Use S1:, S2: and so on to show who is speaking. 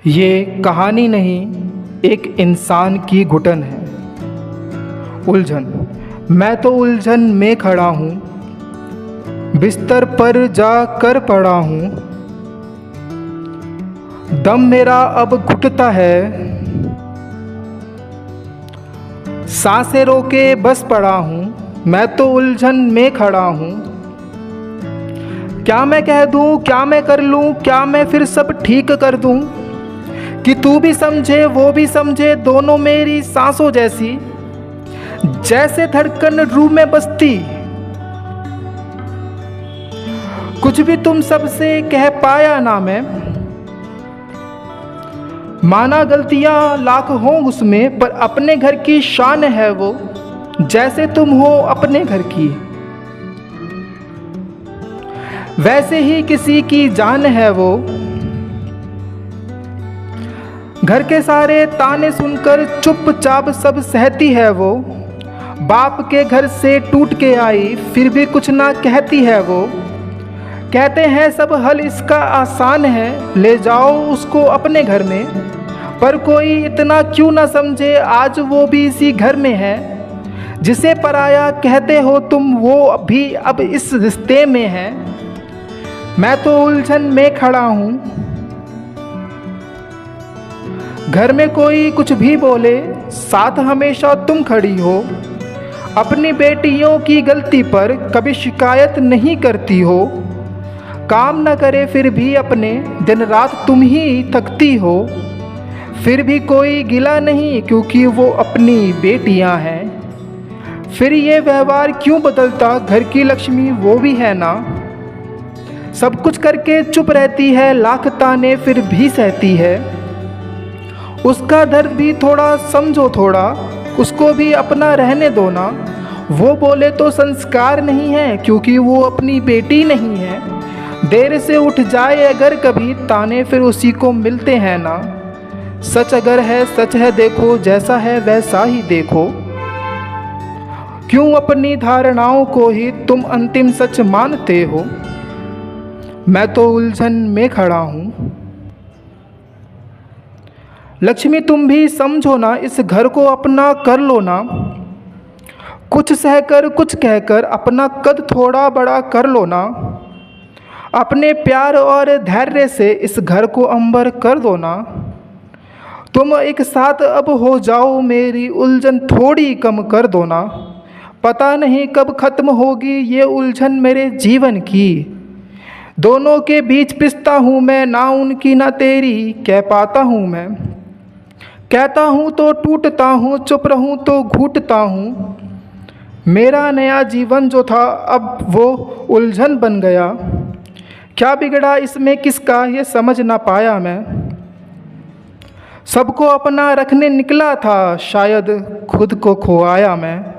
S1: ये कहानी नहीं, एक इंसान की घुटन है। उलझन। मैं तो उलझन में खड़ा हूँ, बिस्तर पर जा कर पड़ा हूँ। दम मेरा अब घुटता है, सांसें रोके बस पड़ा हूँ। मैं तो उलझन में खड़ा हूँ। क्या मैं कह दूँ, क्या मैं कर लूँ, क्या मैं फिर सब ठीक कर दूँ कि तू भी समझे वो भी समझे, दोनों मेरी सांसों जैसी, जैसे धड़कन रूह में बसती। कुछ भी तुम सबसे कह पाया ना मैं, माना गलतियां लाख हों उसमें, पर अपने घर की शान है वो, जैसे तुम हो अपने घर की। वैसे ही किसी की जान है वो, घर के सारे ताने सुनकर चुपचाप सब सहती है वो। बाप के घर से टूट के आई फिर भी कुछ ना कहती है वो। कहते हैं सब हल इसका आसान है, ले जाओ उसको अपने घर में। पर कोई इतना क्यों ना समझे, आज वो भी इसी घर में है। जिसे पराया कहते हो तुम, वो भी अब इस रिश्ते में है। मैं तो उलझन में खड़ा हूँ, घर में कोई कुछ भी बोले, साथ हमेशा तुम खड़ी हो। अपनी बेटियों की गलती पर कभी शिकायत नहीं करती हो। काम न करे फिर भी अपने, दिन रात तुम ही थकती हो। फिर भी कोई गिला नहीं, क्योंकि वो अपनी बेटियां हैं। फिर ये व्यवहार क्यों बदलता, घर की लक्ष्मी वो भी है ना। सब कुछ करके चुप रहती है, लाख ताने फिर भी सहती है। उसका दर्द भी थोड़ा समझो, थोड़ा उसको भी अपना रहने दो ना। वो बोले तो संस्कार नहीं है, क्योंकि वो अपनी बेटी नहीं है। देर से उठ जाए अगर कभी, ताने फिर उसी को मिलते हैं ना। सच अगर है सच है देखो, जैसा है वैसा ही देखो। क्यों अपनी धारणाओं को ही तुम अंतिम सच मानते हो। मैं तो उलझन में खड़ा हूँ। लक्ष्मी तुम भी समझो ना, इस घर को अपना कर लो ना। कुछ सहकर कुछ कहकर अपना कद थोड़ा बड़ा कर लो ना। अपने प्यार और धैर्य से इस घर को अंबर कर दो ना। तुम एक साथ अब हो जाओ, मेरी उलझन थोड़ी कम कर दो ना। पता नहीं कब खत्म होगी ये उलझन मेरे जीवन की। दोनों के बीच पिसता हूँ मैं, ना उनकी ना तेरी कह पाता हूँ मैं। कहता हूँ तो टूटता हूँ, चुप रहूँ तो घूटता हूँ। मेरा नया जीवन जो था अब वो उलझन बन गया। क्या बिगड़ा इसमें किसका, ये समझ ना पाया मैं। सबको अपना रखने निकला था, शायद खुद को खोया मैं।